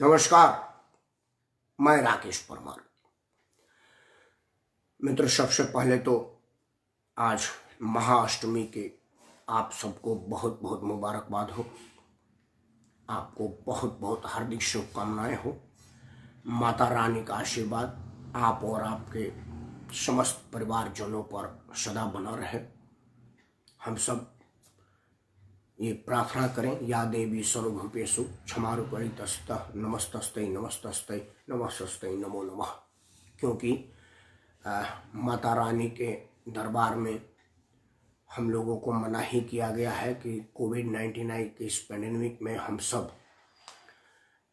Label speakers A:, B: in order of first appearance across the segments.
A: नमस्कार, मैं राकेश परमार। मित्र, सबसे पहले तो आज महाअष्टमी के आप सबको बहुत बहुत मुबारकबाद हो। आपको बहुत बहुत हार्दिक शुभकामनाएं हो। माता रानी का आशीर्वाद आप और आपके समस्त परिवारजनों पर सदा बना रहे। हम सब ये प्रार्थना करें, या देवी सर्वभूतेषु क्षमारूपिणीतस्तः नमस्तस्ते नमस्तस्ते नमस्तस्ते नमो नमः। क्योंकि माता रानी के दरबार में हम लोगों को मना ही किया गया है कि कोविड-19 के इस पैंडेमिक में हम सब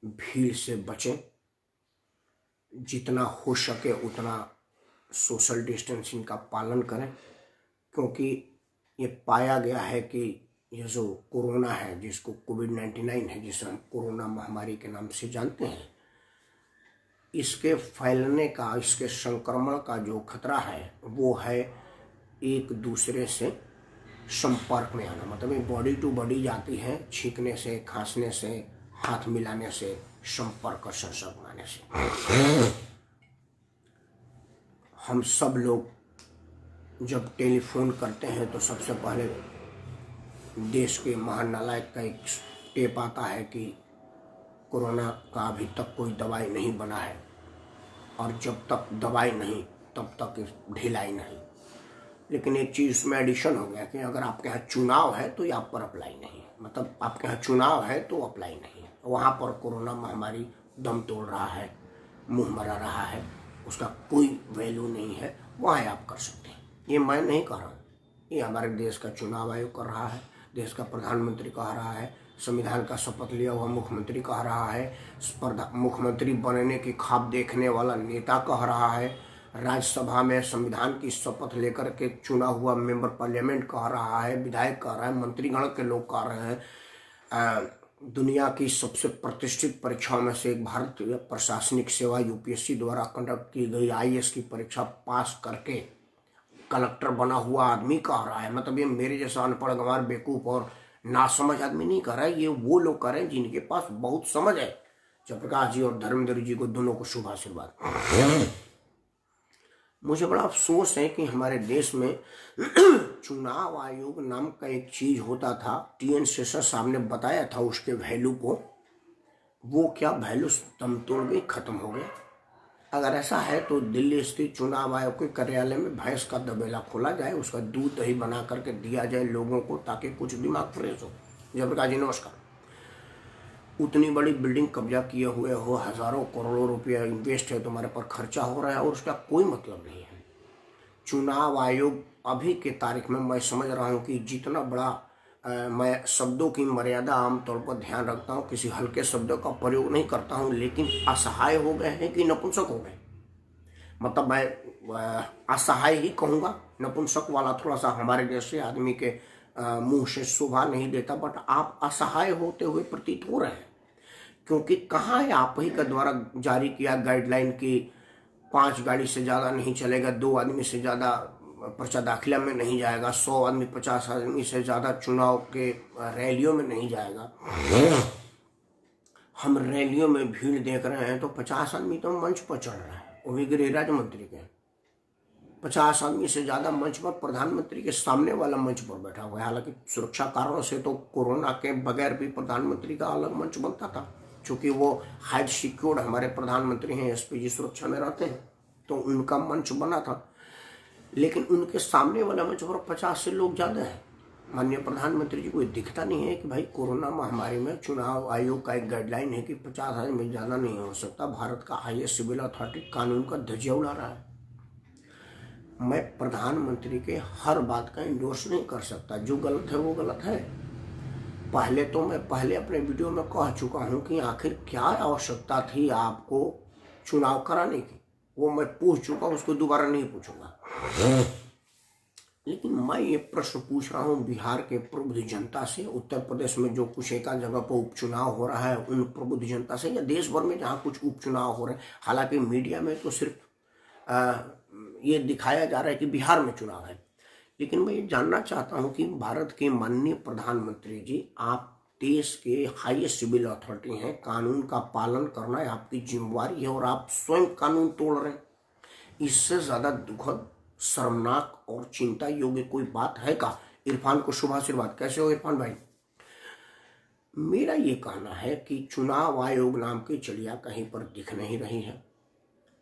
A: भीड़ से बचें, जितना हो सके उतना सोशल डिस्टेंसिंग का पालन करें। क्योंकि ये पाया गया है कि ये जो कोरोना है, जिसको कोविड-19 है, जिसे हम कोरोना महामारी के नाम से जानते हैं, इसके फैलने का, इसके संक्रमण का जो खतरा है वो है एक दूसरे से संपर्क में आना। मतलब ये बॉडी टू बॉडी जाती है, छींकने से, खांसने से, हाथ मिलाने से, संपर्क और संसर्ग बनाने से। हम सब लोग जब टेलीफोन करते हैं तो सबसे पहले देश के महानायक का एक टेप आता है कि कोरोना का अभी तक कोई दवाई नहीं बना है, और जब तक दवाई नहीं तब तक ढिलाई नहीं। लेकिन एक चीज़ उसमें एडिशन हो गया कि अगर आपके यहाँ चुनाव है तो आप पर अप्लाई नहीं है। मतलब आपके यहाँ चुनाव है तो अप्लाई नहीं है। वहाँ पर कोरोना महामारी दम तोड़ रहा है, मुंह मरा रहा है, उसका कोई वैल्यू नहीं है, वहाँ आप कर सकते हैं। ये मैं नहीं कह रहा हूँ, ये हमारे देश का चुनाव आयोग कर रहा है, देश का प्रधानमंत्री कह रहा है, संविधान का शपथ लिया हुआ मुख्यमंत्री कह रहा है, मुख्यमंत्री बनने की ख्वाब देखने वाला नेता कह रहा है, राज्यसभा में संविधान की शपथ लेकर के चुना हुआ मेंबर पार्लियामेंट कह रहा है, विधायक कह रहा है, मंत्रीगण के लोग कह रहे हैं। दुनिया की सबसे प्रतिष्ठित परीक्षाओं में से एक भारतीय प्रशासनिक सेवा यूपीएससी द्वारा कंडक्ट की गई आईएएस की परीक्षा पास करके कलेक्टर बना हुआ आदमी कह रहा है। मतलब ये मेरे जैसा अनपढ़, गंवार, बेवकूफ़ और नासमझ आदमी नहीं कर रहा है, ये वो लोग कर रहे हैं जिनके पास बहुत समझ है। जयप्रकाश जी और धर्मेंद्र जी को दोनों को शुभ आशीर्वाद। मुझे बड़ा अफसोस है कि हमारे देश में चुनाव आयोग नाम का एक चीज होता था। टीएन शेषन साहब ने बताया था उसके वैल्यू को, वो क्या वैल्यू दम तोड़ गई, खत्म हो गया। अगर ऐसा है तो दिल्ली स्थित चुनाव आयोग के कार्यालय में भैंस का दबेला खोला जाए, उसका दूध दही बना करके दिया जाए लोगों को, ताकि कुछ दिमाग फ्रेश हो। जयप्रकाश जी नमस्कार। उतनी बड़ी बिल्डिंग कब्जा किए हुए हो, हजारों करोड़ों रुपया इन्वेस्ट है, तुम्हारे पर खर्चा हो रहा है और उसका कोई मतलब नहीं है। चुनाव आयोग अभी के तारीख में, मैं समझ रहा हूँ कि जितना बड़ा मैं शब्दों की मर्यादा आमतौर पर ध्यान रखता हूँ, किसी हल्के शब्दों का प्रयोग नहीं करता हूँ, लेकिन असहाय हो गए हैं कि नपुंसक हो गए। मतलब मैं असहाय ही कहूँगा, नपुंसक वाला थोड़ा सा हमारे जैसे आदमी के मुंह से शोभा नहीं देता, बट आप असहाय होते हुए प्रतीत हो रहे हैं। क्योंकि कहाँ है आप ही का द्वारा जारी किया गाइडलाइन की 5 गाड़ी से ज़्यादा नहीं चलेगा, 2 आदमी से ज़्यादा पर्चा दाखिला में नहीं जाएगा, 100 आदमी 50 आदमी से ज़्यादा चुनाव के रैलियों में नहीं जाएगा। हम रैलियों में भीड़ देख रहे हैं तो 50 आदमी तो मंच पर चढ़ रहा है, वो भी गृह राज्य मंत्री के। 50 आदमी से ज़्यादा मंच पर, प्रधानमंत्री के सामने वाला मंच पर बैठा हुआ है। हालांकि सुरक्षा कारणों से तो कोरोना के बगैर भी प्रधानमंत्री का अलग मंच बनता था, चूँकि वो हाई सिक्योर्ड हमारे प्रधानमंत्री हैं, एसपीजी सुरक्षा में रहते हैं, तो उनका मंच बना था। लेकिन उनके सामने वाला मंच पर 50 से लोग ज़्यादा हैं। माननीय प्रधानमंत्री जी को ये दिखता नहीं है कि भाई कोरोना महामारी में चुनाव आयोग का एक गाइडलाइन है कि 50 आदमी ज़्यादा नहीं हो सकता। भारत का हाईएस्ट सिविल अथॉरिटी कानून का धज्जिया उड़ा रहा है। मैं प्रधानमंत्री के हर बात का इंडोर्स नहीं कर सकता, जो गलत है वो गलत है। पहले अपने वीडियो में कह चुका हूं कि आखिर क्या आवश्यकता थी आपको चुनाव कराने की, वो मैं पूछ चुका, उसको दोबारा नहीं पूछूंगा। लेकिन मैं ये प्रश्न पूछ रहा हूँ बिहार के प्रबुद्ध जनता से, उत्तर प्रदेश में जो कुछ एक जगह पर उपचुनाव हो रहा है उन प्रबुद्ध जनता से, या देश भर में जहाँ कुछ उपचुनाव हो रहे हैं। हालांकि मीडिया में तो सिर्फ ये दिखाया जा रहा है कि बिहार में चुनाव है, लेकिन मैं ये जानना चाहता हूँ कि भारत के माननीय प्रधानमंत्री जी, आप देश के हाईएस्ट सिविल अथॉरिटी हैं, कानून का पालन करना आपकी जिम्मेवारी है और आप स्वयं कानून तोड़ रहे हैं। इससे ज्यादा दुखद, शर्मनाक और चिंता योग्य कोई बात है का? इरफान को शुभ आशीर्वाद। कैसे हो इरफान भाई? मेरा ये कहना है कि चुनाव आयोग नाम की चिड़िया कहीं पर दिख नहीं रही है।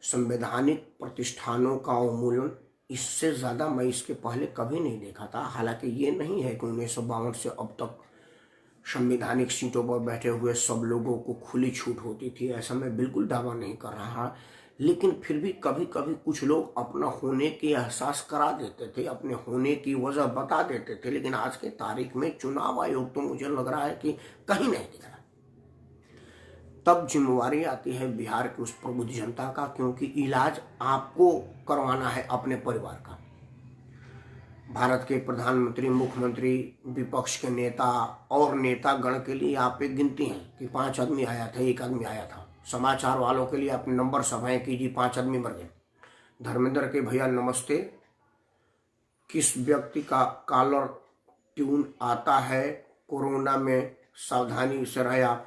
A: संवैधानिक प्रतिष्ठानों का उन्मूलन, इससे ज़्यादा मैं इसके पहले कभी नहीं देखा था। हालांकि ये नहीं है कि 1952 से अब तक संवैधानिक सीटों पर बैठे हुए सब लोगों को खुली छूट होती थी, ऐसा मैं बिल्कुल दावा नहीं कर रहा। लेकिन फिर भी कभी कभी कुछ लोग अपना होने की एहसास करा देते थे, अपने होने की वजह बता देते थे। लेकिन आज के तारीख में चुनाव आयोग तो मुझे लग रहा है कि कहीं नहीं दिख रहा। तब जिम्मेवारी आती है बिहार की उस प्रबुद्ध जनता का, क्योंकि इलाज आपको करवाना है अपने परिवार का। भारत के प्रधानमंत्री, मुख्यमंत्री, विपक्ष के नेता और नेतागण के लिए आप एक गिनती हैं कि 5 आदमी आया था, 1 आदमी आया था। समाचार वालों के लिए आप नंबर सभाएं कीजिए, 5 आदमी मर गए। धर्मेंद्र के भैया नमस्ते, किस व्यक्ति का कॉलर ट्यून आता है कोरोना में, सावधानी से रहा।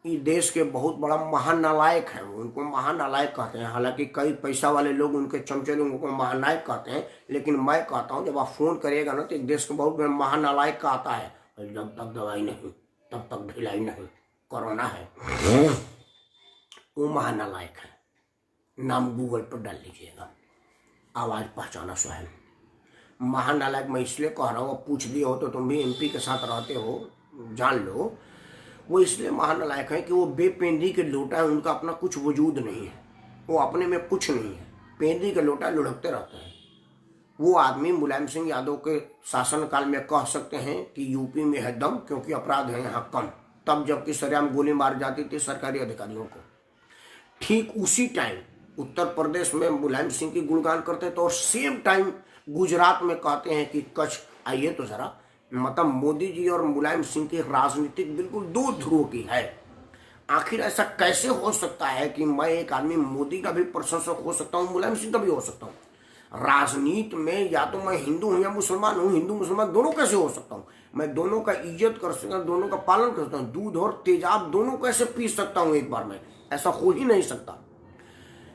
A: ये देश के बहुत बड़ा महानालायक है, उनको महानालायक कहते हैं। हालांकि कई पैसा वाले लोग, उनके चमचे लोग उनको महानायक कहते हैं, लेकिन मैं कहता हूं जब आप फोन करिएगा ना तो एक देश के बहुत महानालायक का आता है, जब तक दवाई नहीं तब तक ढिलाई नहीं, कोरोना है, वो महानालायक है। नाम गूगल पर डाल लीजिएगा, आवाज पहचाना स्वयं। महानालायक मैं इसलिए कह रहा हूँ, पूछ दिए हो तो तुम भी एमपी के साथ रहते हो, जान लो। वो इसलिए महानालायक है कि वो बेपेंदी के लोटा है, उनका अपना कुछ वजूद नहीं है, वो अपने में कुछ नहीं है, पेंदी के लोटा लुढ़कते रहते हैं। वो आदमी मुलायम सिंह यादव के शासनकाल में कह सकते हैं कि यूपी में है दम, क्योंकि अपराध है यहाँ कम, तब जबकि सरेआम गोली मार जाती थी सरकारी अधिकारियों को। ठीक उसी टाइम उत्तर प्रदेश में मुलायम सिंह की गुणगान करते थे और सेम टाइम गुजरात में कहते हैं कि कच्छ आइए तो जरा। मतलब मोदी जी और मुलायम सिंह की राजनीतिक बिल्कुल दो ध्रुव की है। आखिर ऐसा कैसे हो सकता है कि मैं एक आदमी मोदी का भी प्रशंसक हो सकता हूँ, मुलायम सिंह का भी हो सकता हूँ? राजनीति में या तो मैं हिंदू हूँ या मुसलमान हूँ, हिंदू मुसलमान दोनों कैसे हो सकता हूँ? मैं दोनों का इज्जत कर सकता हूँ, दोनों का पालन कर सकता हूँ। दूध और तेजाब दोनों कैसे पी सकता हूँ एक बार में? ऐसा हो ही नहीं सकता।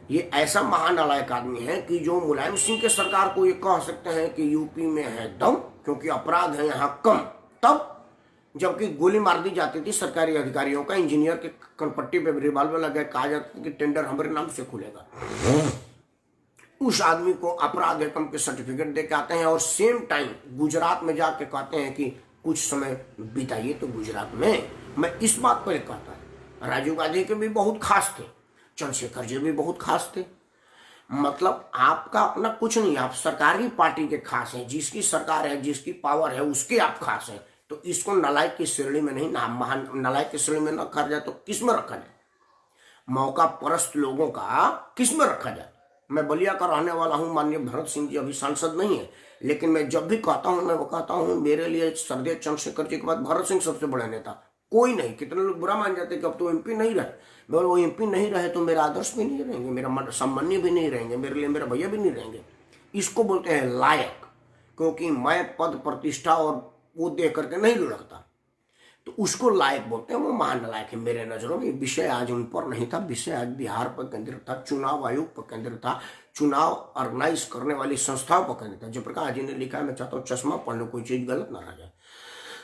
A: ये ऐसा महानालायक आदमी है कि जो मुलायम सिंह के सरकार को ये कह सकते हैं कि यूपी में है दम, क्योंकि अपराध है यहाँ कम, तब जबकि गोली मार दी जाती थी सरकारी अधिकारियों का, इंजीनियर के कनपट्टी पे रिवाल्वर लगे, कहा जाता कि टेंडर हमारे नाम से खुलेगा। उस आदमी को अपराध है कम के सर्टिफिकेट दे के आते हैं और सेम टाइम गुजरात में जाके कहते हैं कि कुछ समय बिताइए। तो गुजरात में मैं इस बात पर कहता हूँ, राजीव गांधी के भी बहुत खास थे, चंद्रशेखर जी भी बहुत खास थे। मतलब आपका अपना कुछ नहीं, आप सरकारी पार्टी के खास हैं, जिसकी सरकार है, जिसकी पावर है, उसके आप खास हैं। तो इसको नालायक की श्रेणी में नहीं, महान नालायक की श्रेणी में न रखा जाए तो किस में रखा जाए? मौका परस्त लोगों का किस में रखा जाए? मैं बलिया का रहने वाला हूं, माननीय भरत सिंह जी अभी सांसद नहीं है, लेकिन मैं जब भी कहता हूं, मैं वो कहता हूं मेरे लिए सरदेव चंद्रशेखर जी के बाद भरत सिंह सबसे बड़े नेता कोई नहीं। कितने लोग बुरा मान जाते कि अब तो एमपी नहीं रहे। बोले वो एमपी नहीं रहे तो मेरा आदर्श भी नहीं रहेंगे, मेरा सम्मान्य भी नहीं रहेंगे, मेरे लिए मेरा भैया भी नहीं रहेंगे। इसको बोलते हैं लायक, क्योंकि मैं पद प्रतिष्ठा और वो दे करके नहीं लुढ़कता, तो उसको लायक बोलते हैं। वो महानालायक है मेरे नजरों में। विषय आज उन पर नहीं था, विषय आज बिहार पर केंद्रित था, चुनाव आयोग पर केंद्रित था, चुनाव ऑर्गेनाइज करने वाली संस्थाओं पर केंद्रित था। जयप्रकाश जी ने लिखा है, मैं चाहता हूँ चश्मा पढ़ लो, कोई चीज गलत ना रह जाए।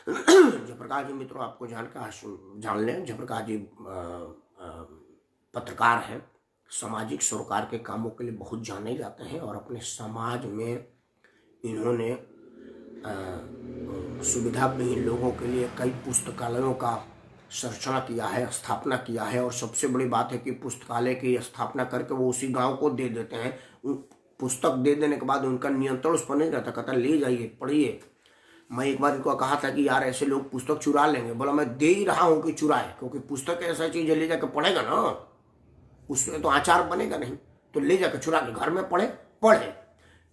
A: जयप्रकाश जी मित्रों, आपको जान लें, जयप्रकाश जी पत्रकार हैं, सामाजिक सरोकार के कामों के लिए बहुत जाने जाते हैं और अपने समाज में इन्होंने सुविधा विहीन लोगों के लिए कई पुस्तकालयों का संरचना किया है, स्थापना किया है। और सबसे बड़ी बात है कि पुस्तकालय की स्थापना करके वो उसी गांव को दे देते हैं। पुस्तक दे देने के बाद उनका नियंत्रण उस पर नहीं रहता, कहता ले जाइए पढ़िए। मैं एक बार इनको कहा था कि यार ऐसे लोग पुस्तक चुरा लेंगे, बोला मैं दे ही रहा हूँ कि चुराए, क्योंकि पुस्तक ऐसा चीज है ले जाकर पढ़ेगा ना, उसमें तो आचार बनेगा नहीं, तो ले जाकर चुरा के घर में पढ़े।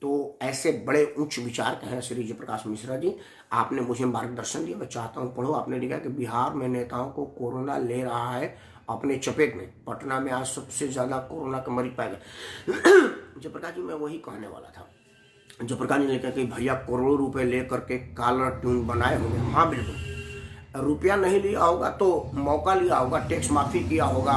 A: तो ऐसे बड़े उच्च विचार के हैं श्री जयप्रकाश मिश्रा जी। आपने मुझे मार्गदर्शन दिया, मैं चाहता हूँ पढ़ो। आपने लिखा कि बिहार में नेताओं को कोरोना ले रहा है अपने चपेट में। पटना में आज सबसे ज्यादा कोरोना के मरीज पाए गए। जयप्रकाश जी मैं वही कहने वाला था। जयप्रकाश जी ने लिखा कि भैया करोड़ों रुपए लेकर के कॉलर ट्यून बनाए होंगे। हाँ बिल्कुल, रुपया नहीं लिया होगा तो मौका लिया होगा, टैक्स माफी किया होगा,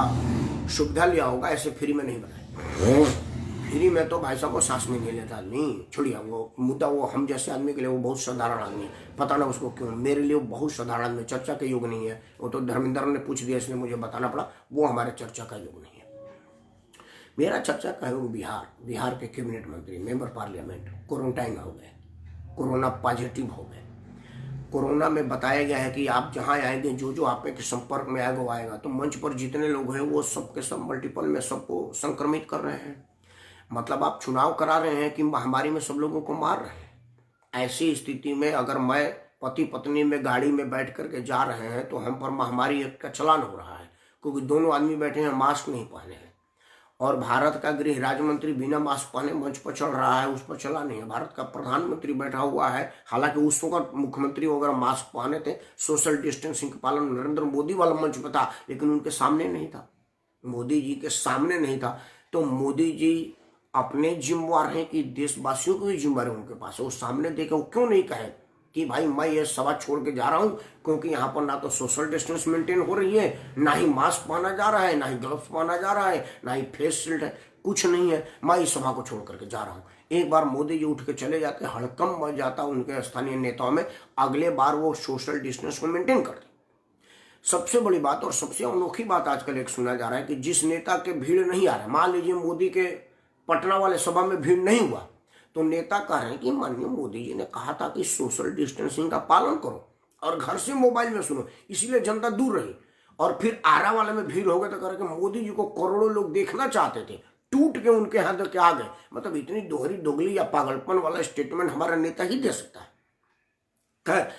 A: सुविधा लिया होगा, ऐसे फ्री में नहीं बनाए। फ्री में तो भाई साहब को सांस नहीं लेता आदमी। छोड़िए वो मुद्दा, वो हम जैसे आदमी के लिए वो बहुत साधारण आदमी है, पता ना उसको क्यों। मेरे लिए वो बहुत साधारण आदमी, चर्चा का योग नहीं है। वो तो धर्मेंद्र ने पूछ दिया इसलिए मुझे बताना पड़ा, वो हमारे चर्चा का योग नहीं है। मेरा चर्चा का योग बिहार के कैबिनेट मंत्री, मेंबर पार्लियामेंट क्वारंटाइन हो गए, कोरोना पॉजिटिव हो गए। कोरोना में बताया गया है कि आप जहां आएंगे, जो जो आप के संपर्क में आएगा वो आएगा। तो मंच पर जितने लोग हैं वो सबके सब मल्टीपल में सबको संक्रमित कर रहे हैं। मतलब आप चुनाव करा रहे हैं कि महामारी में सब लोगों को मार रहे हैं। ऐसी स्थिति में अगर मैं पति पत्नी में गाड़ी में बैठ करके जा रहे हैं तो हम पर महामारी का चलान हो रहा है, क्योंकि दोनों आदमी बैठे हैं, मास्क नहीं पहने हैं। और भारत का गृह राज्य मंत्री बिना मास्क पहने मंच पर चढ़ रहा है, उस पर चला नहीं है। भारत का प्रधानमंत्री बैठा हुआ है, हालांकि उस वक्त मुख्यमंत्री वगैरह मास्क पहने थे, सोशल डिस्टेंसिंग का पालन नरेंद्र मोदी वाला मंच पर था, लेकिन उनके सामने नहीं था, मोदी जी के सामने नहीं था। तो मोदी जी अपने जिम्मेवार हैं कि देशवासियों की भी जिम्मेवारी उनके पास है। वो सामने देखे, वो क्यों नहीं कहे कि भाई मैं ये सभा छोड़ के जा रहा हूं, क्योंकि यहाँ पर ना तो सोशल डिस्टेंस मेंटेन हो रही है, ना ही मास्क पहना जा रहा है, ना ही ग्लव्स पहना जा रहा है, ना ही फेस शील्ड है, कुछ नहीं है, मैं इस सभा को छोड़ करके जा रहा हूँ। एक बार मोदी जी उठ के चले जाते, हड़कंप मच जाता उनके स्थानीय नेताओं में, अगले बार वो सोशल डिस्टेंस को मेंटेन करते। सबसे बड़ी बात और सबसे अनोखी बात आजकल एक सुना जा रहा है कि जिस नेता के भीड़ नहीं आ रहा, मान लीजिए मोदी के पटना वाले सभा में भीड़ नहीं हुआ, तो नेता कह रहे हैं कि माननीय मोदी जी ने कहा था कि सोशल डिस्टेंसिंग का पालन करो और घर से मोबाइल में सुनो, इसलिए जनता दूर रही। और फिर आरा वाले में भीड़ हो गए तो कह रहे कि मोदी जी को करोड़ों लोग देखना चाहते थे, टूट के उनके हाथ के आ गए। मतलब इतनी दोहरी दोगली या पागलपन वाला स्टेटमेंट हमारा नेता ही दे सकता है।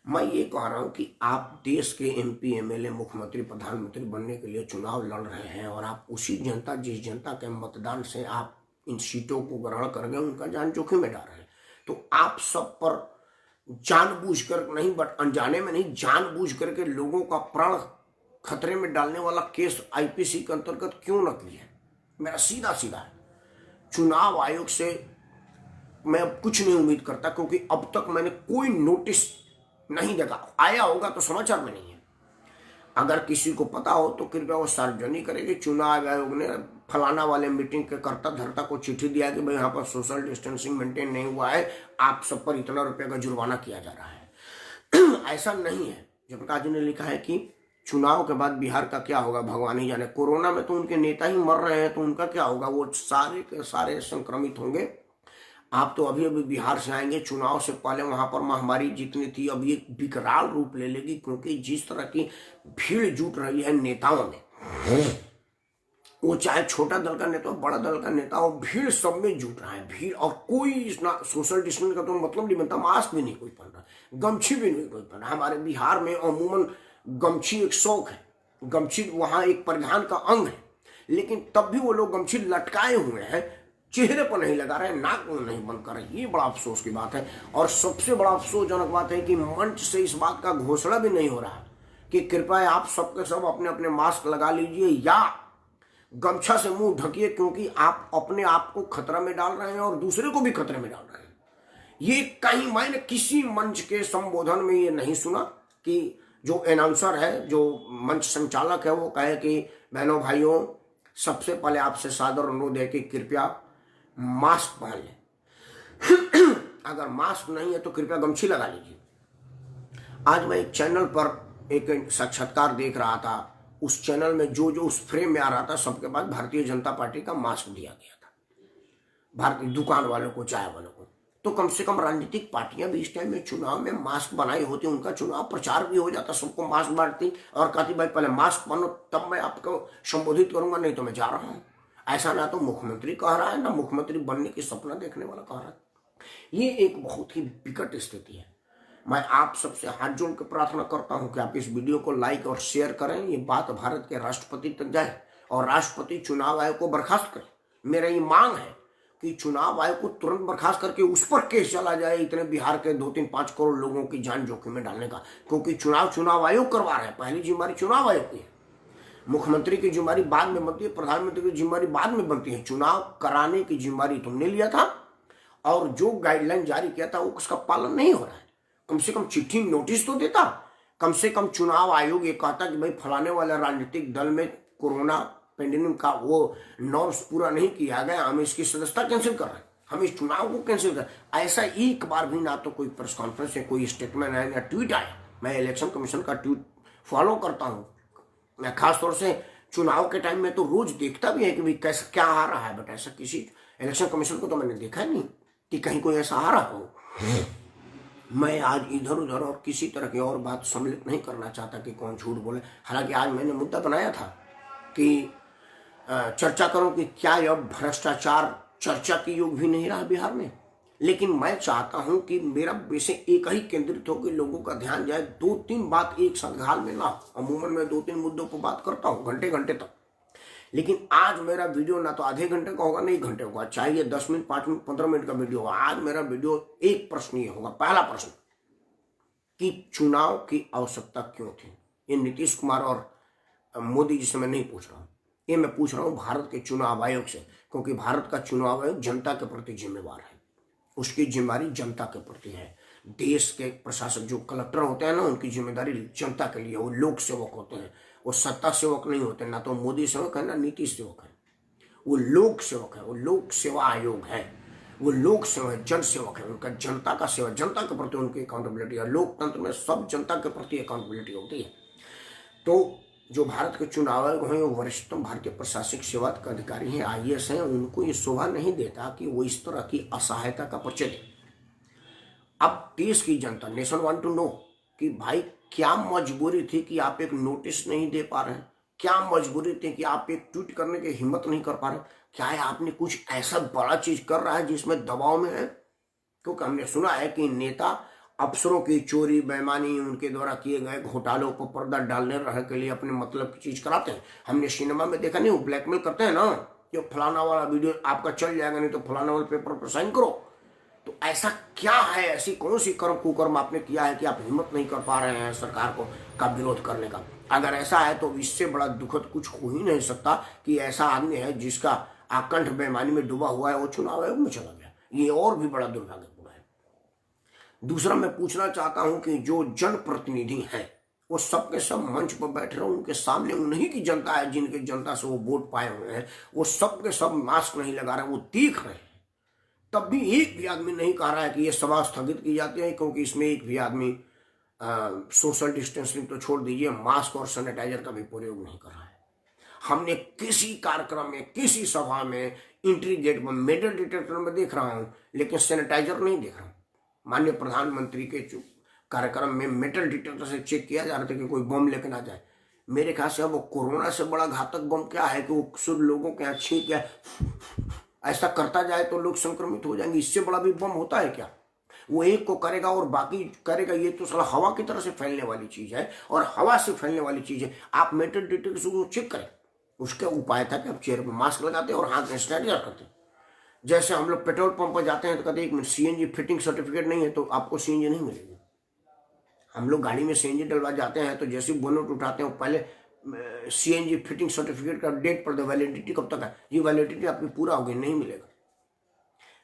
A: मैं ये कह रहा हूं कि आप देश के एमपी एमएलए मुख्यमंत्री प्रधानमंत्री बनने के लिए चुनाव लड़ रहे हैं, और आप उसी जनता, जिस जनता के मतदान से आप इन सीटों को ग्रहण कर गए, उनका जान जोखिम में डाल रहे हैं। तो आप सब पर जानबूझकर नहीं, बट अनजाने में नहीं, जानबूझ करके लोगों का प्राण खतरे में डालने वाला केस आईपीसी के अंतर्गत क्यों न किया? मेरा सीधा सीधा है, चुनाव आयोग से मैं अब कुछ नहीं उम्मीद करता, क्योंकि अब तक मैंने कोई नोटिस नहीं देखा। आया होगा तो समाचार में नहीं है। अगर किसी को पता हो तो कृपया वो सार्वजनिक करे कि चुनाव आयोग ने फलाना वाले मीटिंग के कर्ता धर्ता को चिट्ठी दिया कि भाई यहाँ पर सोशल डिस्टेंसिंग मेंटेन नहीं हुआ है, आप सब पर इतना रुपये का जुर्माना किया जा रहा है। ऐसा नहीं है। जयप्रकाश जी ने लिखा है कि चुनाव के बाद बिहार का क्या होगा भगवान ही जाने। कोरोना में तो उनके नेता ही मर रहे हैं, तो उनका क्या होगा? वो सारे के सारे संक्रमित होंगे। आप तो अभी अभी बिहार से आएंगे, चुनाव से पहले वहां पर महामारी जितनी थी अब ये विकराल रूप ले लेगी, क्योंकि जिस तरह की भीड़ जुट रही है नेताओं में, वो चाहे छोटा दल का नेता हो, बड़ा दल का नेता हो, भीड़ सब में जुट रहा है। भीड़, और कोई इतना सोशल डिस्टेंस का तो मतलब नहीं बनता, मास्क भी नहीं कोई पहन रहा, गमछी भी नहीं कोई पहन रहा। हमारे बिहार में अमूमन गमछी एक शौक है, गमछी वहां एक परिधान का अंग है, लेकिन तब भी वो लोग गमछी लटकाए हुए हैं, चेहरे पर नहीं लगा रहे, नाक में नहीं बंद कर रहे। ये बड़ा अफसोस की बात है। और सबसे बड़ा अफसोसजनक बात है कि मंच से इस बात का घोषणा भी नहीं हो रहा कि कृपया आप सबके सब अपने अपने मास्क लगा लीजिए या गमछा से मुंह ढकिए, क्योंकि आप अपने आप को खतरा में डाल रहे हैं और दूसरे को भी खतरे में डाल रहे हैं। ये कहीं मैंने किसी मंच के संबोधन में ये नहीं सुना कि जो अनाउंसर है, जो मंच संचालक है, वो कहे कि बहनों भाइयों, सबसे पहले आपसे सादर अनुरोध है कि कृपया मास्क पहन लें। अगर मास्क नहीं है तो कृपया गमछी लगा लीजिए। आज मैं एक चैनल पर एक साक्षात्कार देख रहा था, उस चैनल में जो जो उस फ्रेम में आ रहा था, सबके पास भारतीय जनता पार्टी का मास्क दिया गया था, भारतीय दुकान वालों को, चाय वालों को। तो कम से कम राजनीतिक पार्टियां भी इस टाइम में चुनाव में मास्क बनाई होती, उनका चुनाव प्रचार भी हो जाता, सबको मास्क बांटती और कहती भाई पहले मास्क पहनो तब मैं आपको संबोधित करूंगा, नहीं तो मैं जा रहा हूं। ऐसा ना तो मुख्यमंत्री कह रहा है, ना मुख्यमंत्री बनने की सपना देखने वाला कह रहा है। ये एक बहुत ही विकट स्थिति है। मैं आप सबसे हाथ जोड़ के प्रार्थना करता हूं कि आप इस वीडियो को लाइक और शेयर करें, ये बात भारत के राष्ट्रपति तक जाए और राष्ट्रपति चुनाव आयोग को बर्खास्त करें। मेरा ये मांग है कि चुनाव आयोग को तुरंत बर्खास्त करके उस पर केस चला जाए, इतने बिहार के 2-3-5 करोड़ लोगों की जान जोखिम में डालने का। क्योंकि चुनाव आयोग करवा रहे हैं, पहली जिम्मेदारी चुनाव आयोग की है। मुख्यमंत्री की जिम्मेदारी बाद में बनती है, प्रधानमंत्री की जिम्मेदारी बाद में बनती है। चुनाव कराने की जिम्मेदारी तुमने लिया था और जो गाइडलाइन जारी किया था वो उसका पालन नहीं हो रहा है। कम से कम चिट्ठी नोटिस तो देता कम से कम चुनाव आयोग ये कहता कि भाई फलाने वाले राजनीतिक दल में कोरोना पेंडेमिक का वो नॉर्म्स पूरा नहीं किया गया, हम इसकी सदस्यता कैंसिल कर रहे हैं, हम इस चुनाव को कैंसिल कर। ऐसा एक बार भी ना तो कोई प्रेस कॉन्फ्रेंस है, कोई स्टेटमेंट आया, ना ट्वीट आया। मैं इलेक्शन कमीशन का ट्वीट फॉलो करता हूँ, मैं खासतौर से चुनाव के टाइम में तो रोज देखता भी है कि भाई कैसा क्या आ रहा है, बट ऐसा किसी इलेक्शन कमीशन को तो मैंने देखा नहीं कि कहीं कोई ऐसा आ रहा हो। मैं आज इधर उधर और किसी तरह की और बात सम्मिलित नहीं करना चाहता कि कौन झूठ बोले। हालांकि आज मैंने मुद्दा बनाया था कि चर्चा करूं कि क्या अब भ्रष्टाचार चर्चा की योग भी नहीं रहा बिहार में, लेकिन मैं चाहता हूं कि मेरा विषय एक ही केंद्रित हो कि लोगों का ध्यान जाए, 2-3 बात एक साथ घाल में ना। अमूमन मैं 2-3 मुद्दों पर बात करता हूं घंटे घंटे तक, लेकिन आज मेरा वीडियो ना तो आधे घंटे का होगा, नहीं घंटे होगा, चाहिए 10 मिनट, 5 मिनट, 15 मिनट का वीडियो होगा। आज मेरा वीडियो एक प्रश्न ये होगा, पहला प्रश्न कि चुनाव की आवश्यकता क्यों थी। ये नीतीश कुमार और मोदी जी से मैं नहीं पूछ रहा हूं, ये मैं पूछ रहा हूं भारत के चुनाव आयोग से, क्योंकि भारत का चुनाव आयोग जनता के प्रति जिम्मेवार है, उसकी जिम्मेदारी जनता के प्रति है। देश के प्रशासक जो कलेक्टर होते हैं ना, उनकी जिम्मेदारी जनता के लिए, वो लोक सेवक होते हैं, वो सत्ता सेवक नहीं होते, ना तो मोदी सेवक है ना नीतीश सेवक है, वो लोक सेवक है, वो लोक सेवा आयोग है, वो लोक सेवा है, जन सेवक है, उनका जनता का सेवा, जनता के प्रति उनकी अकाउंटेबिलिटी है। लोकतंत्र में सब जनता के प्रति अकाउंटेबिलिटी होती है। तो जो भारत के चुनाव आयोग हैं वो वरिष्ठतम भारतीय प्रशासनिक सेवा के अधिकारी हैं, IAS हैं, उनको ये शोभा नहीं देता कि वो इस तरह की असहायता का परिचय दें। अब देश की जनता, नेशन वांट टू नो कि भाई क्या मजबूरी थी कि आप एक नोटिस नहीं दे पा रहे हैं, क्या मजबूरी थी कि आप एक ट्वीट करने की हिम्मत नहीं कर पा रहे, क्या है आपने कुछ ऐसा बड़ा चीज कर रहा है जिसमें दबाव में है। क्योंकि हमने सुना है कि नेता अफसरों की चोरी बेईमानी, उनके द्वारा किए गए घोटालों पर पर्दा डालने रह के लिए अपने मतलब की चीज कराते हैं। हमने सिनेमा में देखा नहीं, वो ब्लैकमेल करते हैं ना कि फलाना वाला वीडियो आपका चल जाएगा, नहीं तो फलाना वाले पेपर पर साइन करो। तो ऐसा क्या है, ऐसी कौन सी कर्म कुकर्म आपने किया है कि आप हिम्मत नहीं कर पा रहे हैं सरकार को का विरोध करने का। अगर ऐसा है तो इससे बड़ा दुखद कुछ हो ही नहीं सकता कि ऐसा आदमी है जिसका आकंठ बेईमानी में डूबा हुआ है, वो चुनाव आयोग में चला गया। ये और भी बड़ा दुर्भाग्यपूर्ण है। दूसरा मैं पूछना चाहता हूं कि जो जनप्रतिनिधि हैं वो सबके सब मंच पर बैठ रहे हैं, उनके सामने उन्हीं की जनता है जिनके जनता से वो वोट पाए हुए हैं, वो सबके सब मास्क नहीं लगा रहे, वो देख रहे हैं। तब भी एक भी आदमी नहीं कह रहा है कि ये सभा स्थगित की जाती है, क्योंकि इसमें एक भी आदमी सोशल डिस्टेंसिंग तो छोड़ दीजिए, मास्क और सैनिटाइजर का भी प्रयोग नहीं कर रहा है। हमने किसी कार्यक्रम में, किसी सभा में, एंट्री गेट में, मेटल डिटेक्टर में देख रहा हूं, लेकिन सैनिटाइजर नहीं देख रहा हूं। माननीय प्रधानमंत्री के कार्यक्रम में मेटल डिटेक्टर से चेक किया जा रहा था कि कोई बम लेकर ना जाए। मेरे ख्याल से वो कोरोना से बड़ा घातक बम क्या है कि वो शुद्ध लोगों के यहाँ छींक या ऐसा करता जाए तो लोग संक्रमित हो जाएंगे। इससे बड़ा भी बम होता है क्या? वो एक को करेगा और बाकी करेगा, ये तो साला हवा की तरह से फैलने वाली चीज है, और हवा से फैलने वाली चीज है। आप मेटल डिटेक्टर से चेक करें। उसका उपाय था कि आप चेहरे पर मास्क लगाते और हाथ में सैनिटाइजर करते। जैसे हम लोग पेट्रोल पंप पर जाते हैं तो कहते हैं CNG फिटिंग सर्टिफिकेट नहीं है तो आपको CNG नहीं मिलेगी। हम लोग गाड़ी में CNG डलवा जाते हैं तो जैसे बोनट उठाते हैं पहले CNG फिटिंग सर्टिफिकेट का डेट पर वैलिडिटी कब तक है, ये वैलिडिटी आपकी पूरा होगी, नहीं मिलेगा।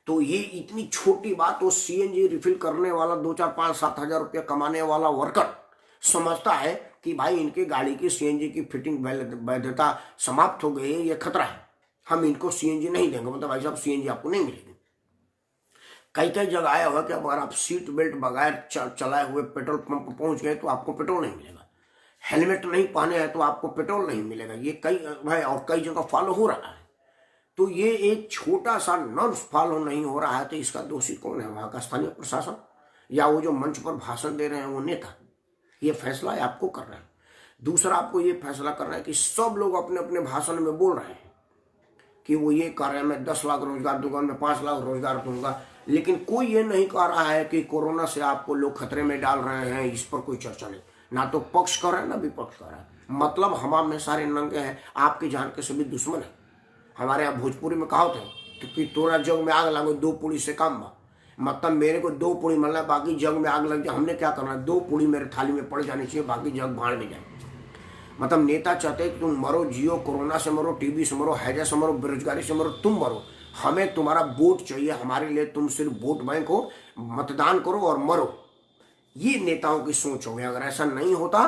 A: तो ये इतनी छोटी बात, तो CNG रिफिल करने वाला 2-4-5-7 हजार रुपया कमाने वाला वर्कर समझता है कि भाई इनके गाड़ी की CNG की फिटिंग वैधता समाप्त हो गई है, ये खतरा है, हम इनको CNG नहीं देंगे, मतलब भाई साहब CNG आपको नहीं मिलेगी। कई कई जगह आया हुआ कि अगर आप सीट बेल्ट बगैर चलाए हुए पेट्रोल पंप पर पहुंच गए तो आपको पेट्रोल नहीं मिलेगा, हेलमेट नहीं पहने हैं तो आपको पेट्रोल नहीं मिलेगा। ये कई भाई और कई जगह फॉलो हो रहा है। तो ये एक छोटा सा नॉर्म्स फॉलो नहीं हो रहा है, तो इसका दोषी कौन है? वहां का स्थानीय प्रशासन या वो जो मंच पर भाषण दे रहे हैं वो नेता? ये फैसला आपको करना है। दूसरा, आपको ये फैसला करना है कि सब लोग अपने अपने भाषण में बोल रहे हैं कि वो ये कर रहे हैं, मैं 10 लाख रोजगार दूंगा, मैं 5 लाख रोजगार दूंगा, लेकिन कोई ये नहीं कह रहा है कि कोरोना से आपको लोग खतरे में डाल रहे हैं। इस पर कोई चर्चा नहीं, ना तो पक्ष कर रहा है ना विपक्ष कर रहा है। मतलब हवा में सारे नंगे हैं, आपकी जान के सभी दुश्मन है। हमारे यहाँ भोजपुरी में कहावत है कि तोरा जग में आग लागो 2 पूड़ी से काम बा। मतलब मेरे को 2 पूड़ी मिलना, बाकी जग में आग लग जाए, हमने क्या करना है? 2 पूड़ी मेरे थाली में पड़ जानी चाहिए, बाकी जग भाड़ में जाए। मतलब नेता चाहते हैं कि तुम मरो, जियो, कोरोना से मरो, TB से मरो, हैजा से मरो, बेरोजगारी से मरो, तुम मरो, हमें तुम्हारा वोट चाहिए। हमारे लिए तुम सिर्फ वोट बैंक हो, मतदान करो और मरो। ये नेताओं की सोच हो गई। अगर ऐसा नहीं होता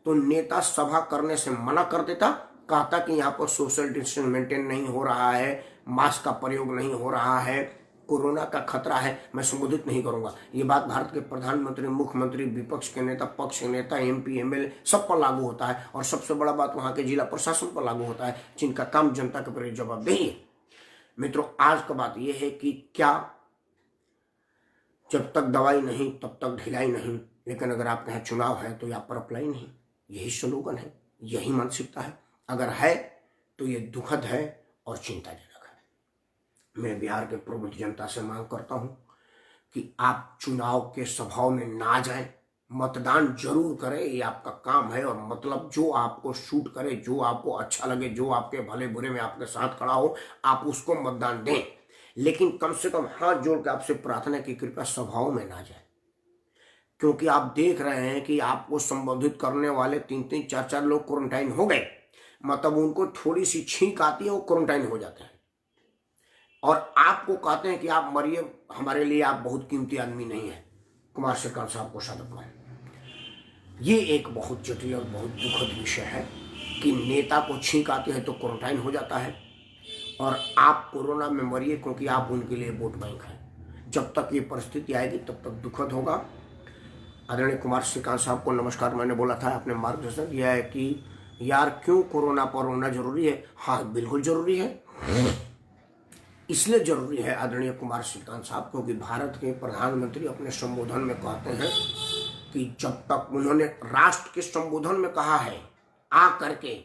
A: तो नेता सभा करने से मना कर देता, कहता कि यहाँ पर सोशल डिस्टेंस मेंटेन नहीं हो रहा है, मास्क का प्रयोग नहीं हो रहा है, कोरोना का खतरा है, मैं संबोधित नहीं करूंगा। ये बात भारत के प्रधानमंत्री, मुख्यमंत्री, विपक्ष के नेता, पक्ष के नेता, एमपी, एमएलए सब पर लागू होता है। और सबसे बड़ा बात वहां के जिला प्रशासन पर लागू होता है, जिनका काम जनता के प्रति जवाबदेही है। मित्रों, आज का बात यह है कि क्या जब तक दवाई नहीं तब तक ढिलाई नहीं, लेकिन अगर आपके यहाँ चुनाव है तो यहाँ पर अप्लाई नहीं। यही स्लोगन है, यही मानसिकता है। अगर है तो ये दुखद है और चिंताजनक है। मैं बिहार के प्रबुद्ध जनता से मांग करता हूं कि आप चुनाव के सभाओं में ना जाएं, मतदान जरूर करें, ये आपका काम है। और मतलब जो आपको सूट करे, जो आपको अच्छा लगे, जो आपके भले बुरे में आपके साथ खड़ा हो, आप उसको मतदान दें। लेकिन कम से कम हाथ जोड़ के आपसे प्रार्थना की कृपया सभाओं में ना जाए, क्योंकि आप देख रहे हैं कि आपको संबोधित करने वाले 3-3, 4-4 लोग क्वारंटाइन हो गए। मतलब उनको थोड़ी सी छींक आती है, वो क्वारंटाइन हो जाते हैं और आपको कहते हैं कि आप मरिए, हमारे लिए आप बहुत कीमती आदमी नहीं है। कुमार श्रीकांत साहब को साधक है। ये एक बहुत जटिल और बहुत दुखद विषय है कि नेता को छींक आती है तो क्वारंटाइन हो जाता है और आप कोरोना में मरिए क्योंकि आप उनके लिए वोट बैंक हैं। जब तक ये परिस्थिति आएगी तब तक दुखद होगा। आदरणीय कुमार श्रीकांत साहब को नमस्कार। मैंने बोला था, आपने मार्गदर्शन दिया है कि यार क्यों कोरोना पर होना जरूरी है। हाँ, बिल्कुल जरूरी है। इसलिए जरूरी है आदरणीय कुमार श्रीकांत साहब, क्योंकि भारत के प्रधानमंत्री अपने संबोधन में कहते हैं कि जब तक, उन्होंने राष्ट्र के संबोधन में कहा है आ करके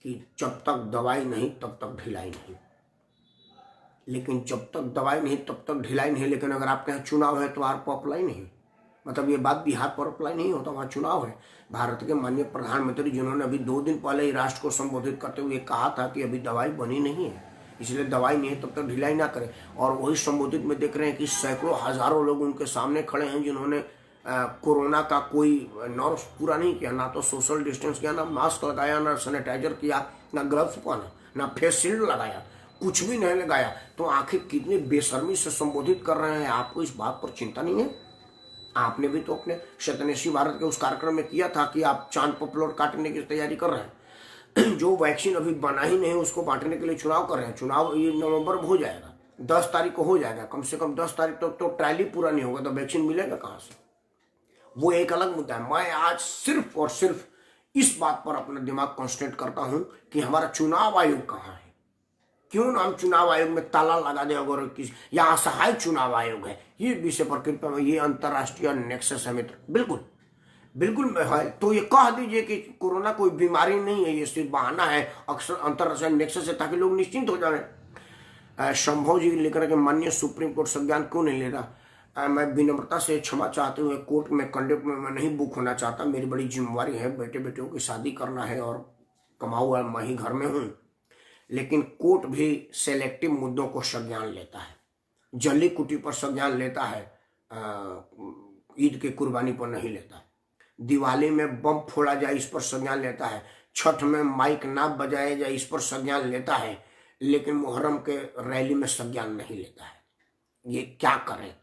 A: कि जब तक दवाई नहीं तब तक ढिलाई नहीं। लेकिन जब तक दवाई नहीं तब तक ढिलाई नहीं, लेकिन अगर आपके यहाँ चुनाव है तो आपको अप्लाई नहीं। मतलब ये बात बिहार पर अप्लाई नहीं होता, वहाँ चुनाव है। भारत के माननीय प्रधानमंत्री जिन्होंने अभी 2 दिन पहले ही राष्ट्र को संबोधित करते हुए कहा था कि अभी दवाई बनी नहीं है, इसलिए दवाई नहीं है तब तक ढिलाई ना करें। और वही संबोधित में देख रहे हैं कि सैकड़ों हजारों लोग उनके सामने खड़े हैं जिन्होंने कोरोना का कोई नॉर्म्स पूरा नहीं किया, ना तो सोशल डिस्टेंस किया, ना मास्क लगाया, ना सैनिटाइजर किया, ना ग्लव्स पहना, ना फेस शील्ड लगाया, कुछ भी नहीं लगाया। तो आखिर कितनी बेशर्मी से संबोधित कर रहे हैं। आपको इस बात पर चिंता नहीं है? आपने भी तो अपने शतनेशी भारत के उस कार्यक्रम में किया था कि आप चांद पर फ्लोर काटने की तैयारी कर रहे हैं। जो वैक्सीन अभी बना ही नहीं उसको बांटने के लिए चुनाव कर रहे हैं। चुनाव ये नवंबर में हो जाएगा, 10 तारीख को हो जाएगा। कम से कम 10 तारीख तक तो ट्रायल ही पूरा नहीं होगा तो वैक्सीन मिलेगा कहाँ से? वो एक अलग मुद्दा है। मैं आज सिर्फ और सिर्फ इस बात पर अपना दिमाग कॉन्सेंट्रेट करता हूं कि हमारा चुनाव आयोग कहाँ है। क्यों ना हम चुनाव आयोग में ताला लगा दे, अगर किसी या असहाय चुनाव आयोग है, ये विषय पर कृपया ये अंतर्राष्ट्रीय नेक्सस है मित्र, बिल्कुल बिल्कुल है तो ये कह दीजिए कि कोरोना कोई बीमारी नहीं है, ये सिर्फ बहाना है, अक्सर अंतर्राष्ट्रीय नेक्सस है, ताकि लोग निश्चिंत हो जाए। संभव जी लेकर के माननीय सुप्रीम कोर्ट संज्ञान क्यों नहीं ले रहा? मैं विनम्रता से क्षमा चाहते हुए कोर्ट में कंडक्ट में मैं नहीं बुक होना चाहता। मेरी बड़ी जिम्मेवारी है, बेटे बेटियों की शादी करना है और कमाऊ हुआ मैं ही घर में हूँ। लेकिन कोर्ट भी सेलेक्टिव मुद्दों को संज्ञान लेता है, जली कुटी पर संज्ञान लेता है, ईद की कुर्बानी पर नहीं लेता। दिवाली में बम फोड़ा जाए इस पर संज्ञान लेता है, छठ में माइक ना बजाया जाए इस पर संज्ञान लेता है, लेकिन मुहर्रम के रैली में संज्ञान नहीं लेता है। ये क्या करें?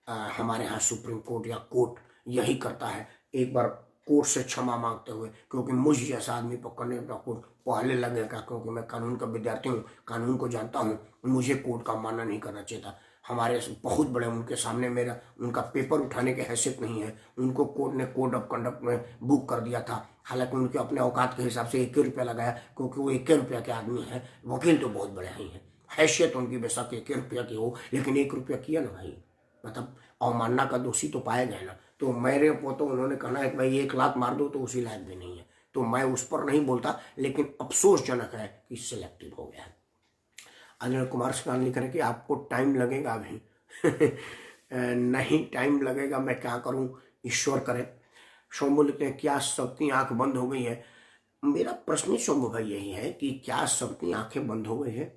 A: हमारे यहाँ सुप्रीम कोर्ट या कोर्ट यही करता है। एक बार कोर्ट से क्षमा मांगते हुए, क्योंकि मुझ जैसा आदमी पकड़ने का कोर्ट पहले लगेगा, क्योंकि मैं कानून का विद्यार्थी हूँ, कानून को जानता हूँ, मुझे कोर्ट का मानना नहीं करना चाहिए था। हमारे बहुत बड़े, उनके सामने मेरा उनका पेपर उठाने की हैसियत नहीं है। उनको कोर्ट ने कोड ऑफ कंडक्ट में बुक कर दिया था, हालांकि उनके अपने औकात के हिसाब से 1 रुपया लगाया, क्योंकि वो 1 रुपया के आदमी है। वकील तो बहुत बड़े ही हैं, हैसियत उनकी बेशक 1 रुपया की हो, लेकिन 1 रुपया किया ना भाई, मतलब अवमानना का दोषी तो पाया गया ना। तो मेरे को तो उन्होंने कहना है कि भाई 1 लाख मार दो, तो उसी लायक भी नहीं है, तो मैं उस पर नहीं बोलता। लेकिन अफसोसजनक है कि सिलेक्टिव हो गया है। अनिल कुमार श्रीकांत लिख रहे कि आपको टाइम लगेगा अभी। नहीं टाइम लगेगा, मैं क्या करूं, ईश्वर करे। शंभू लिखते हैं क्या सबकी आंख बंद हो गई है? मेरा प्रश्न ही शंभू भाई यही है कि क्या सबकी आंखें बंद हो गई है?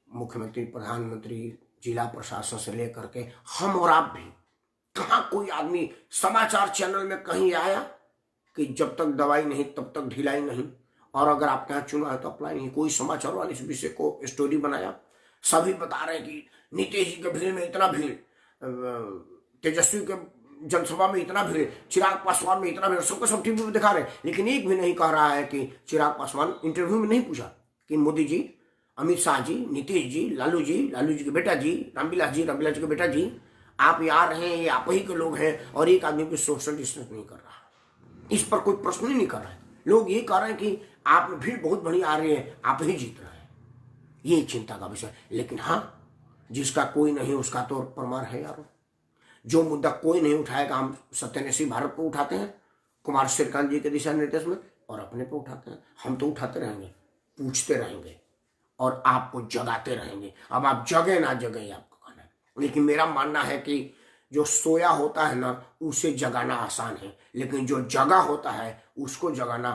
A: मुख्यमंत्री, प्रधानमंत्री, जिला प्रशासन से लेकर के हम और आप भी, कहाँ कोई आदमी समाचार चैनल में कहीं आया कि जब तक दवाई नहीं तब तक ढिलाई नहीं, और अगर आपके यहाँ चुनाव है तो अप्लाई नहीं? कोई समाचार वाले इस विषय को स्टोरी बनाया? सभी बता रहे हैं कि नीतीश जी के भीड़ में इतना भीड़, तेजस्वी के जनसभा में इतना भीड़, चिराग पासवान में इतना भीड़, सबको सब टीवी में दिखा रहे, लेकिन एक भी नहीं कह रहा है कि चिराग पासवान इंटरव्यू में नहीं पूछा कि मोदी जी, अमित शाह जी, नीतीश जी, लालू जी के बेटा जी, रामविलास जी के बेटा जी, आप यार हैं, ये आप ही के लोग हैं, और एक आदमी को सोशल डिस्टेंस नहीं कर रहा। इस पर कोई प्रश्न ही नहीं कर रहा है। लोग ये कह रहे हैं कि आप में भीड़ बहुत बड़ी आ रही है, आप ही जीत रहे हैं। ये चिंता का विषय। लेकिन हाँ, जिसका कोई नहीं उसका तो प्रमाण है यार। जो मुद्दा कोई नहीं उठाएगा, हम सत्यान्वेषी भारत को उठाते हैं कुमार श्रीकांत जी के दिशा निर्देश में, और अपने पे उठाते हैं। हम तो उठाते रहेंगे, पूछते रहेंगे और आपको जगाते रहेंगे। अब आप जगे ना जगे ये आपका कहना है, लेकिन मेरा मानना है कि जो सोया होता है ना, उसे जगाना आसान है, लेकिन जो जगा होता है उसको जगाना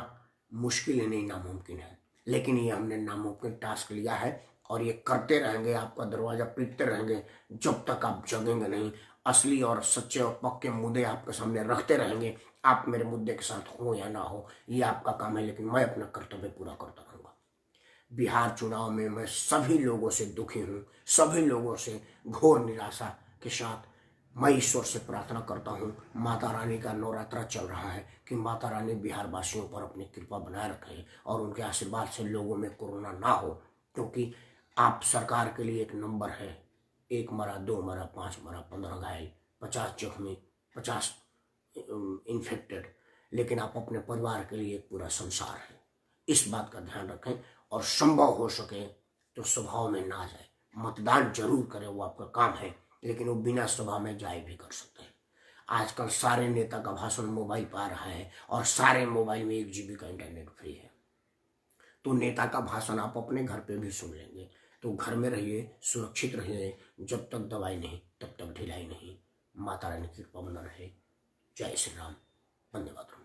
A: मुश्किल ही नहीं, नामुमकिन है। लेकिन ये हमने नामुमकिन टास्क लिया है और ये करते रहेंगे, आपका दरवाजा पीटते रहेंगे जब तक आप जगेंगे नहीं। असली और सच्चे और पक्के मुद्दे आपके सामने रखते रहेंगे। आप मेरे मुद्दे के साथ हो या ना हो, ये आपका काम है, लेकिन मैं अपना कर्तव्य पूरा करता रहूँगा। बिहार चुनाव में मैं सभी लोगों से दुखी हूँ, सभी लोगों से घोर निराशा के साथ मैं ईश्वर से प्रार्थना करता हूँ। माता रानी का नवरात्रा चल रहा है कि माता रानी बिहार वासियों पर अपनी कृपा बनाए रखें और उनके आशीर्वाद से लोगों में कोरोना ना हो, क्योंकि आप सरकार के लिए एक नंबर है। 1 मरा, 2 मरा, 5 मरा, 15 घायल, 50 जख्मी, 50 इन्फेक्टेड, लेकिन आप अपने परिवार के लिए एक पूरा संसार है। इस बात का ध्यान रखें और संभव हो सके तो सभाओं में ना जाए। मतदान जरूर करें, वो आपका काम है, लेकिन वो बिना सभा में जाए भी कर सकते हैं। आजकल सारे नेता का भाषण मोबाइल पर आ रहा है और सारे मोबाइल में 1 GB का इंटरनेट फ्री है, तो नेता का भाषण आप अपने घर पे भी सुन लेंगे। तो घर में रहिए, सुरक्षित रहिए, जब तक दवाई नहीं तब तक ढिलाई नहीं। माता रानी की कृपा बना रहे। जय श्री राम, वंदे मातरम।